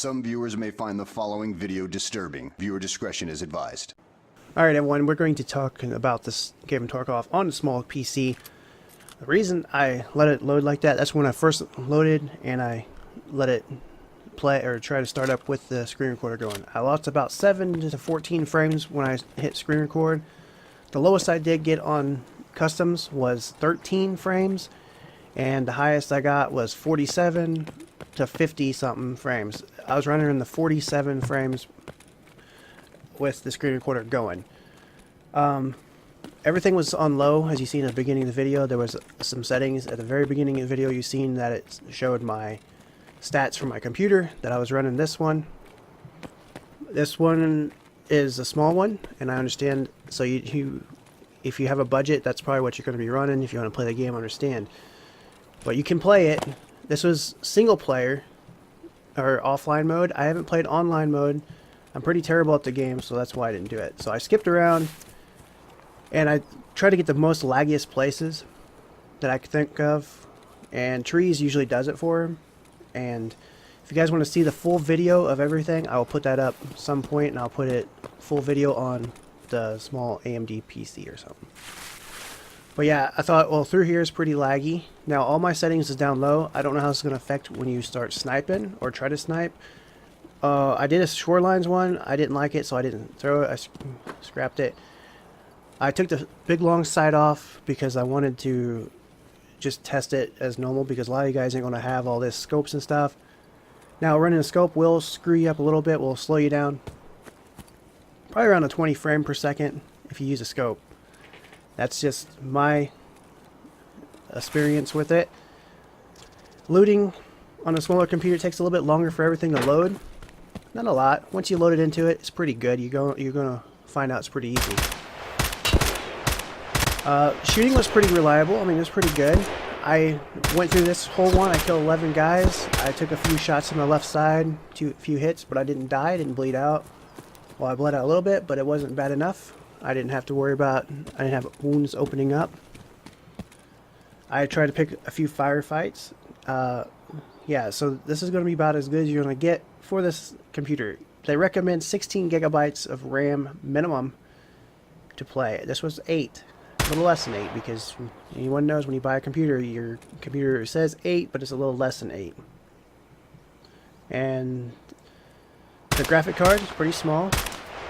Some viewers may find the following video disturbing. Viewer discretion is advised. Alright everyone, we're going to talk about this Escape From Tarkov on a small PC. The reason I let it load like that, that's when I first loaded and I let it play or try to start up with the screen recorder going. I lost about 7 to 14 frames when I hit screen record. The lowest I did get on customs was 13 frames, and the highest I got was 47 to 50 something frames. I was running in the 47 frames with the screen recorder going. Everything was on low, as you see in the beginning of the video. There was some settings at the very beginning of the video. You've seen that it showed my stats from my computer, that I was running this one. This one is a small one, and I understand, so if you have a budget, that's probably what you're going to be running. If you want to play the game, I understand. But you can play it. This was single player, or offline mode. I haven't played online mode. I'm pretty terrible at the game, so that's why I didn't do it. So I skipped around, and I tried to get the most laggiest places that I could think of, and trees usually does it for him. And if you guys want to see the full video of everything, I will put that up some point, and I'll put it full video on the small AMD PC or something. But yeah, I thought, well, through here is pretty laggy. Now all my settings is down low. I don't know how it's going to affect when you start sniping or try to snipe. I did a Shorelines one. I didn't like it, so I didn't throw it. I scrapped it. I took the big long sight off because I wanted to just test it as normal, because a lot of you guys ain't going to have all this scopes and stuff. Now running a scope will screw you up a little bit, will slow you down. Probably around a 20 frame per second if you use a scope. That's just my experience with it. Looting on a smaller computer takes a little bit longer for everything to load. Not a lot. Once you load it into it, it's pretty good. You're gonna find out it's pretty easy. Shooting was pretty reliable. I mean, it was pretty good. I went through this whole one. I killed 11 guys. I took a few shots on the left side, a few hits, but I didn't die. I didn't bleed out. Well, I bled out a little bit, but it wasn't bad enough. I didn't have to worry about, I didn't have wounds opening up. I tried to pick a few firefights. Yeah, so this is going to be about as good as you're going to get for this computer. They recommend 16 gigabytes of RAM minimum to play. This was 8, a little less than 8, because anyone knows when you buy a computer, your computer says 8, but it's a little less than 8. And the graphic card is pretty small,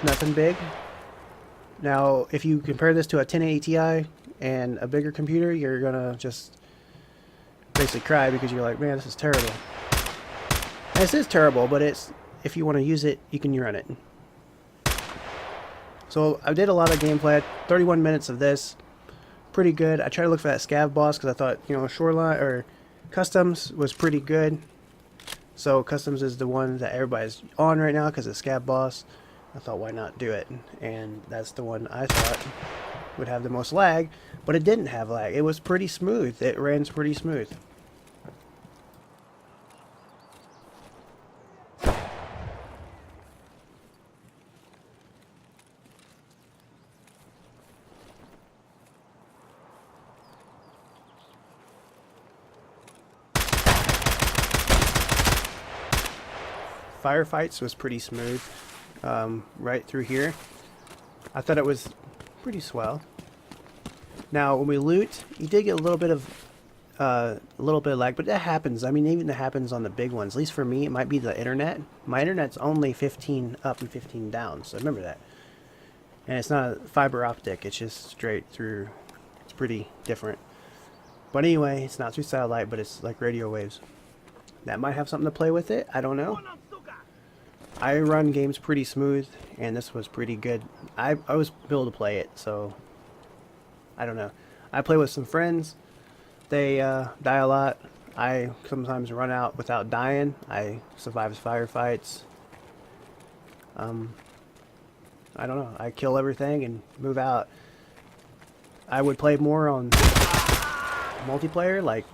nothing big. Now, if you compare this to a 1080 Ti and a bigger computer, you're gonna just basically cry, because you're like, man, this is terrible. And this is terrible, but it's, if you want to use it, you can run it. So I did a lot of gameplay. 31 minutes of this, pretty good. I tried to look for that scav boss because I thought, you know, Shoreline or Customs was pretty good. So Customs is the one that everybody's on right now because it's scav boss. I thought, why not do it? And that's the one I thought would have the most lag, but it didn't have lag. It was pretty smooth. It ran pretty smooth. Firefights was pretty smooth. Right through here. I thought it was pretty swell. Now when we loot, you did get a little bit of lag, but that happens. I mean, even that happens on the big ones. At least for me, it might be the internet. My internet's only 15 up and 15 down, so remember that. And it's not a fiber optic, it's just straight through. It's pretty different. But anyway, it's not through satellite, but it's like radio waves. That might have something to play with it, I don't know. I run games pretty smooth, and this was pretty good. I was able to play it, so I don't know. I play with some friends. They die a lot. I sometimes run out without dying. I survive firefights. I don't know. I kill everything and move out. I would play more on multiplayer, like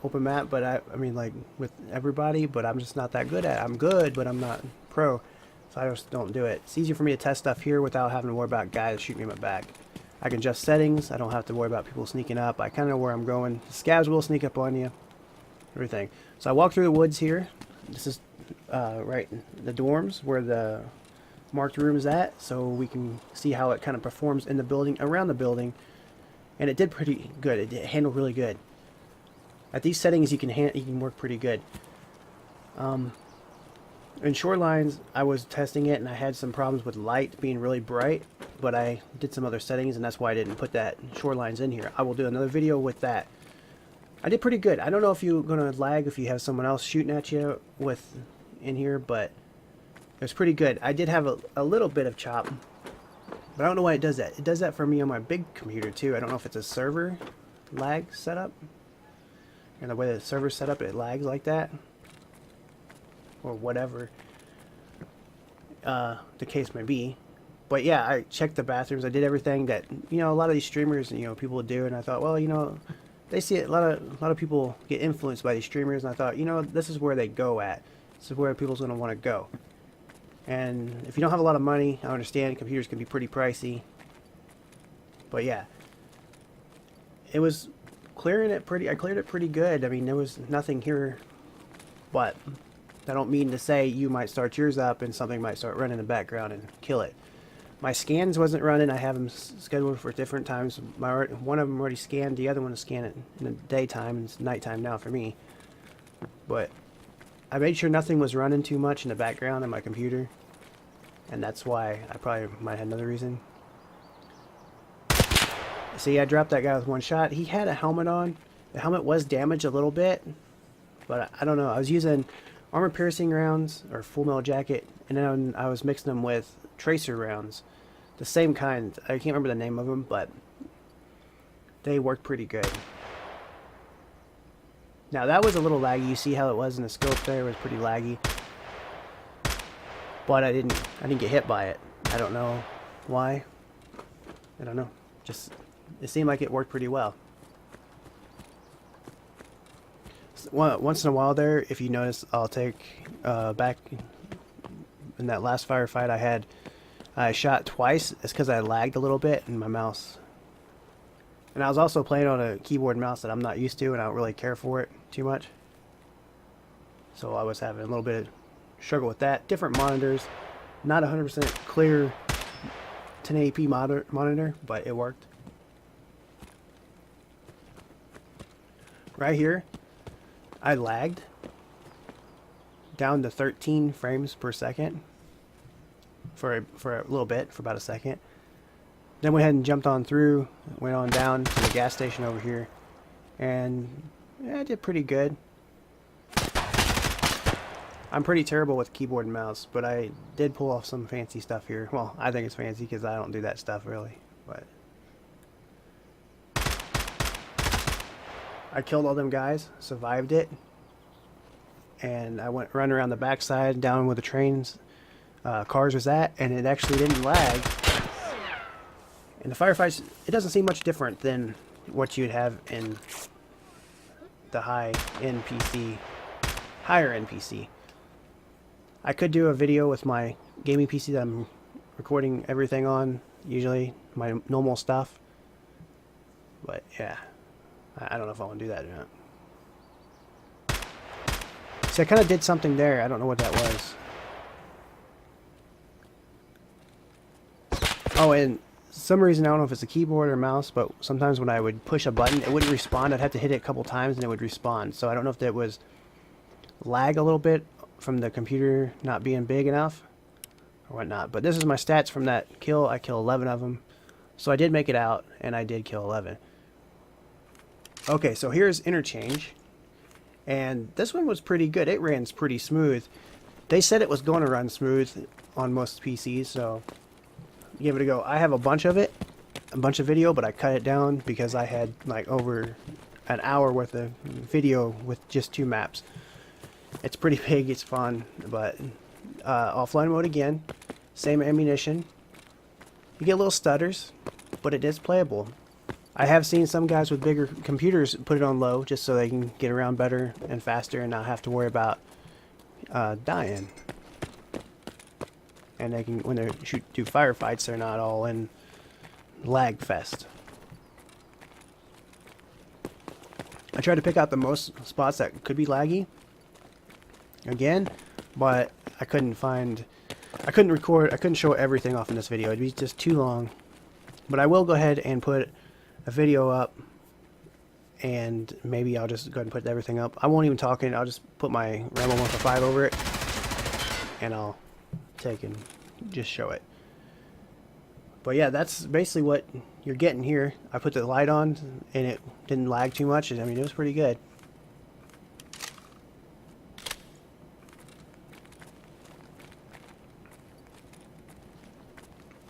open map, but I mean, like with everybody, but I'm just not that good at it. I'm good, but I'm not pro, so I just don't do it. It's easier for me to test stuff here without having to worry about guys shooting me in my back. I can adjust settings. I don't have to worry about people sneaking up. I kind of know where I'm going. Scavs will sneak up on you. Everything. So I walk through the woods here. this is right in the dorms where the marked room is at, so we can see how it kind of performs in the building, around the building, and it did pretty good. It handled really good. At these settings, you can work pretty good. In Shorelines, I was testing it and I had some problems with light being really bright, but I did some other settings and that's why I didn't put that Shorelines in here. I will do another video with that. I did pretty good. I don't know if you're going to lag if you have someone else shooting at you with in here, but it was pretty good. I did have a little bit of chop, but I don't know why it does that. It does that for me on my big computer too. I don't know if it's a server lag setup, and the way the server's set up, it lags like that, or whatever the case may be. But yeah, I checked the bathrooms. I did everything that, you know, a lot of these streamers, you know, people would do, and I thought, well, you know, they see it, a lot of people get influenced by these streamers, and I thought, you know, this is where they go at. This is where people's going to want to go. And if you don't have a lot of money, I understand computers can be pretty pricey. But yeah, it was clearing it pretty. I cleared it pretty good. I mean, there was nothing here, but I don't mean to say you might start yours up and something might start running in the background and kill it. My scans wasn't running. I have them scheduled for different times. One of them already scanned. The other one is scanned in the daytime. It's nighttime now for me. But I made sure nothing was running too much in the background on my computer, and that's why I probably might have another reason. See, I dropped that guy with one shot. He had a helmet on. The helmet was damaged a little bit, but I don't know. I was using armor piercing rounds or full metal jacket, and then I was mixing them with tracer rounds, the same kind. I can't remember the name of them, but they worked pretty good. Now that was a little laggy. You see how it was in the scope there? It was pretty laggy, but I didn't get hit by it. I don't know why. I don't know. Just it seemed like it worked pretty well. Once in a while there, if you notice, I'll take back in that last firefight I shot twice. It's because I lagged a little bit in my mouse. And I was also playing on a keyboard and mouse that I'm not used to, and I don't really care for it too much. So I was having a little bit of struggle with that. Different monitors. Not 100% clear 1080p monitor, but it worked. Right here, I lagged down to 13 frames per second for a little bit, for about a second. Then went ahead and jumped on through, went on down to the gas station over here, and yeah, I did pretty good. I'm pretty terrible with keyboard and mouse, but I did pull off some fancy stuff here. Well, I think it's fancy because I don't do that stuff really, but I killed all them guys, survived it, and I went run around the backside down where the trains cars was at, and it actually didn't lag. And the firefights, it doesn't seem much different than what you'd have in the high-end PC, higher-end PC. I could do a video with my gaming PC that I'm recording everything on, usually my normal stuff. But yeah, I don't know if I want to do that or not. See, I kind of did something there. I don't know what that was. Oh, and some reason, I don't know if it's a keyboard or mouse, but sometimes when I would push a button, it wouldn't respond. I'd have to hit it a couple times and it would respond. So I don't know if that was lag a little bit from the computer not being big enough or whatnot. But this is my stats from that kill. I killed 11 of them. So I did make it out, and I did kill 11. Okay, so here's Interchange. And this one was pretty good. It ran pretty smooth. They said it was going to run smooth on most PCs, so give it a go. I have a bunch of video, but I cut it down because I had like over an hour worth of video with just 2 maps. It's pretty big, it's fun, but offline mode again, same ammunition. You get little stutters, but it is playable. I have seen some guys with bigger computers put it on low just so they can get around better and faster and not have to worry about dying. And they can, when they do firefights, they're not all in lag fest. I tried to pick out the most spots that could be laggy, again, but I couldn't show everything off in this video. It'd be just too long. But I will go ahead and put a video up, and maybe I'll just go ahead and put everything up. I won't even talk in it. I'll just put my RAM 145 over it, and I'll take and just show it. But yeah, that's basically what you're getting here. I put the light on, and it didn't lag too much. I mean, it was pretty good.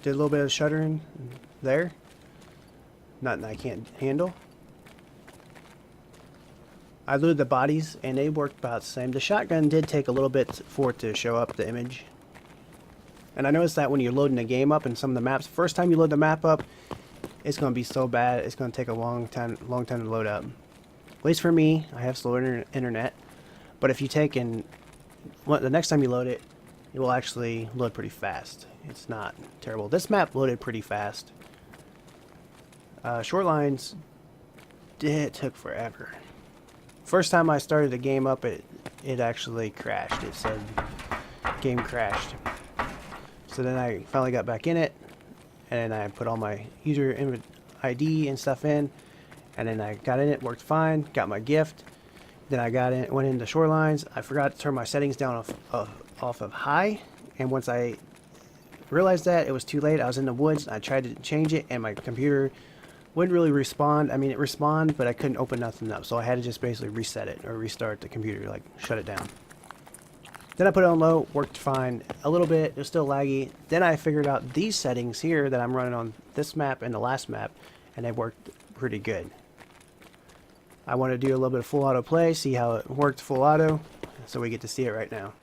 Did a little bit of shuttering there. Nothing I can't handle. I looted the bodies, and they worked about the same. The shotgun did take a little bit for it to show up the image. And I noticed that when you're loading the game up in some of the maps, first time you load the map up, it's going to be so bad. It's going to take a long time to load up. At least for me, I have slow internet. But if you take and the next time you load it, it will actually load pretty fast. It's not terrible. This map loaded pretty fast. Shortlines, it took forever. First time I started the game up, it actually crashed. It said game crashed. So then I finally got back in it, and I put all my user ID and stuff in, and then I got in it, worked fine, got my gift. Then I went into Shorelines. I forgot to turn my settings down off of high, and once I realized that, it was too late. I was in the woods. I tried to change it, and my computer wouldn't really respond. I mean, it responded, but I couldn't open nothing up, so I had to just basically reset it or restart the computer, like shut it down. Then I put it on low, worked fine a little bit. It was still laggy. Then I figured out these settings here that I'm running on this map and the last map, and they worked pretty good. I want to do a little bit of full auto play, see how it worked full auto, so we get to see it right now.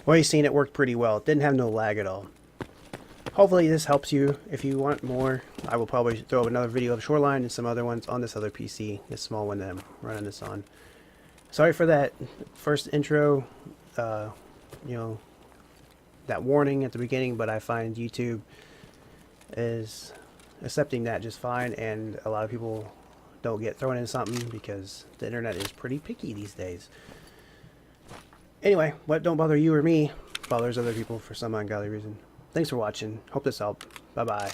Well, you've seen it worked pretty well. It didn't have no lag at all. Hopefully this helps you. If you want more, I will probably throw up another video of Shoreline and some other ones on this other PC, this small one that I'm running this on. Sorry for that first intro, you know, that warning at the beginning, but I find YouTube is accepting that just fine, and a lot of people don't get thrown in something because the internet is pretty picky these days. Anyway, what don't bother you or me bothers other people for some ungodly reason. Thanks for watching. Hope this helped. Bye-bye.